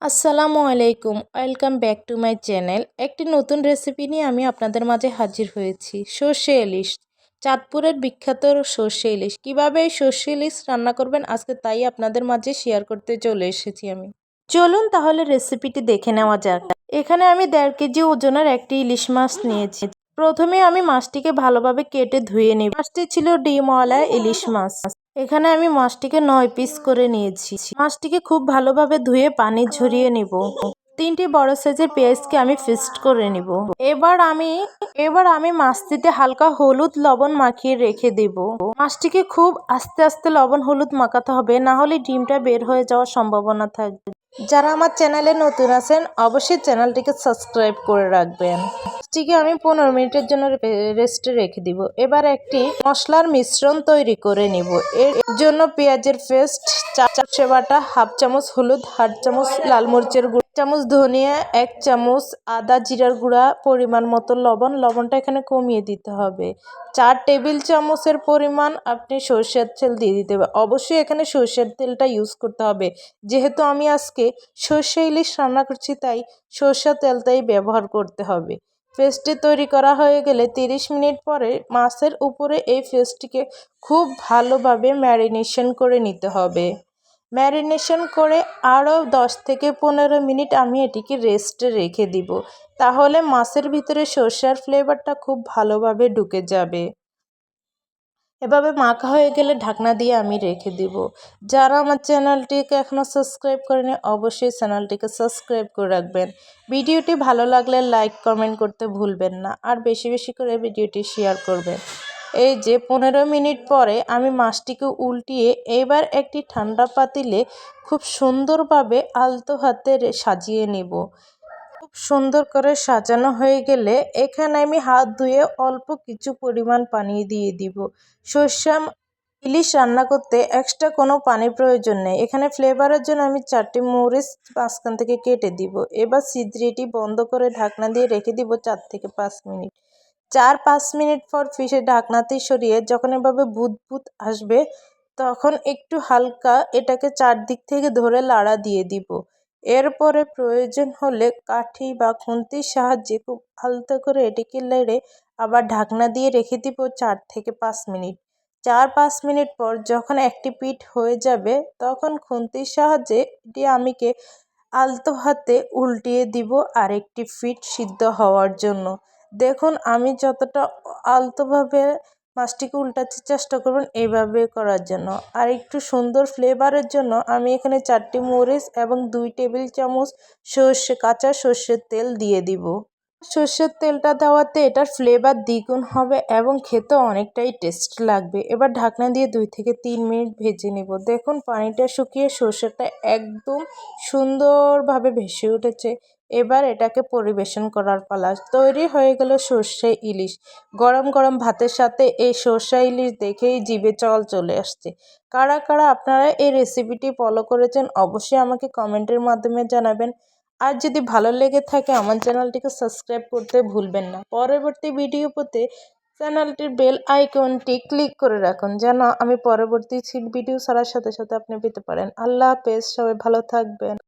আসসালামু আলাইকুম, welcome back to my channel. একটি নতুন রেসিপি নিয়ে আমি আপনাদের মাঝে হাজির হয়েছি। সর্ষে ইলিশ, চাঁদপুরের বিখ্যাত সর্ষে ইলিশ। কীভাবে এই সর্ষে ইলিশ রান্না করবেন আজকে তাই আপনাদের মাঝে শেয়ার করতে চলে এসেছি আমি। চলুন তাহলে রেসিপিটি দেখে নেওয়া যাক। এখানে আমি 1.5 কেজি ওজনের একটি ইলিশ মাছ নিয়েছি। প্রথমে আমি মাছটিকে ভালোভাবে কেটে ধুয়ে নিই। মাছটি ছিল ডিমওয়ালা ইলিশ মাছ। এখানে আমি মাছটিকে 9 পিস করে নিয়েছি। মাছটিকে খুব ভালোভাবে ধুয়ে পানি ঝরিয়ে নিব। 3টি বড় সাইজের পেঁয়াজকে আমি ফিস্ট করে নিব। এবার আমি মাছটিতে হালকা হলুদ লবণ মাখিয়ে রেখে দেব। মাছটিকে খুব আস্তে আস্তে লবণ হলুদ মাখাতে হবে, না হলে ডিমটা বের হয়ে যাওয়ার সম্ভাবনা থাকবে। যারা আমার চ্যানেলে নতুন আছেন অবশ্যই চ্যানেলটিকে সাবস্ক্রাইব করে রাখবেন। মাছটিকে আমি 15 মিনিটের জন্য রেস্টে রেখে দিব। এবার একটি মশলার মিশ্রণ তৈরি করে নিব। এর জন্য পেঁয়াজের পেস্ট, সর্ষে বাটা, হাফ চামচ হলুদ, হাফ চামচ লাল মরিচের গুঁড়া, চামচ ধনিয়া, 1 চামচ আদা জিরার গুঁড়া, পরিমাণ মতো লবণ। লবণটা এখানে কমিয়ে দিতে হবে। 4 টেবিল চামচের পরিমাণ আপনি সরষের তেল দিয়ে দিতে হবে। অবশ্যই এখানে সরষের তেলটা ইউজ করতে হবে, যেহেতু আমি আজকে সর্ষে ইলিশ রান্না করছি তাই সরষের তেলটাই ব্যবহার করতে হবে। পেস্টটি তৈরি করা হয়ে গেলে 30 মিনিট পরে মাছের উপরে এই পেস্টটিকে খুব ভালোভাবে ম্যারিনেশন করে নিতে হবে। ম্যারিনেশন করে আরও 10 থেকে 15 মিনিট আমি এটিকে রেস্টে রেখে দিব। তাহলে মাছের ভিতরে সরষের ফ্লেভারটা খুব ভালোভাবে ঢুকে যাবে। এভাবে মাখা হয়ে গেলে ঢাকনা দিয়ে আমি রেখে দিব। যারা আমার চ্যানেলটিকে এখনও সাবস্ক্রাইব করেনি অবশ্যই চ্যানেলটিকে সাবস্ক্রাইব করে রাখবেন। ভিডিওটি ভালো লাগলে লাইক কমেন্ট করতে ভুলবেন না, আর বেশি বেশি করে ভিডিওটি শেয়ার করবেন। এই যে 15 মিনিট পরে আমি মাছটিকে উল্টিয়ে এবার একটি ঠান্ডা পাতিলে খুব সুন্দরভাবে আলতো হাতে সাজিয়ে নেব। খুব সুন্দর করে সাজানো হয়ে গেলে এখানে আমি হাত ধুয়ে অল্প কিছু পরিমাণ পানি দিয়ে দিব। সর্ষে ইলিশ রান্না করতে এক্সট্রা কোনো পানির প্রয়োজন নেই। এখানে ফ্লেভারের জন্য আমি 4টি মরিচ মাঝখান থেকে কেটে দিব। এবার ছিদ্রটি বন্ধ করে ঢাকনা দিয়ে রেখে দিব 4 থেকে 5 মিনিট। 4-5 মিনিট পর ফিশে ঢাকনাটি সরিয়ে যখন এভাবে বুদবুদ আসবে তখন একটু হালকা এটাকে চারদিক থেকে ধরে লাড়া দিয়ে দিব। এরপরে প্রয়োজন হলে কাঠি বা খুন্তির সাহায্যে খুব আলতো করে এটিকে নেড়ে আবার ঢাকনা দিয়ে রেখে দিব 4 থেকে 5 মিনিট। 4-5 মিনিট পর যখন একটি পিঠ হয়ে যাবে তখন খুন্তির সাহায্যে এটি আমিকে আলতো হাতে উল্টিয়ে দিব আরেকটি পিঠ সিদ্ধ হওয়ার জন্য। দেখুন আমি যতটা আলতোভাবে মাছটিকে উল্টাতে চেষ্টা করবেন এইভাবে করার জন্য। আর একটু সুন্দর ফ্লেভারের জন্য আমি এখানে 4টি মরিচ এবং 2 টেবিল চামচ কাঁচা সর্ষের তেল দিয়ে দিব। সর্ষের তেলটা দেওয়াতে এটার ফ্লেভার দ্বিগুণ হবে এবং খেতেও অনেকটাই টেস্ট লাগবে। এবার ঢাকনা দিয়ে 2 থেকে 3 মিনিট ভেজে নেব। দেখুন পানিটা শুকিয়ে সর্ষেটা একদম সুন্দরভাবে ভেসে উঠেছে। এবার এটাকে পরিবেশন করার পালা। তৈরি হয়ে গেল সর্ষে ইলিশ। গরম গরম ভাতের সাথে এই সর্ষে ইলিশ দেখেই জিভে জল চলে আসছে। কারা কারা আপনারা এই রেসিপিটি ফলো করেছেন অবশ্যই আমাকে কমেন্টের মাধ্যমে জানাবেন। আর যদি ভালো লেগে থাকে আমার চ্যানেলটিকে সাবস্ক্রাইব করতে ভুলবেন না। পরবর্তী ভিডিও পেতে চ্যানেলটির বেল আইকনটি ক্লিক করে রাখুন যেন আমি পরবর্তী ভিডিও ছাড়ার সাথে সাথে আপনি পেতে পারেন। আল্লাহ হাফেজ, সবাই ভালো থাকবেন।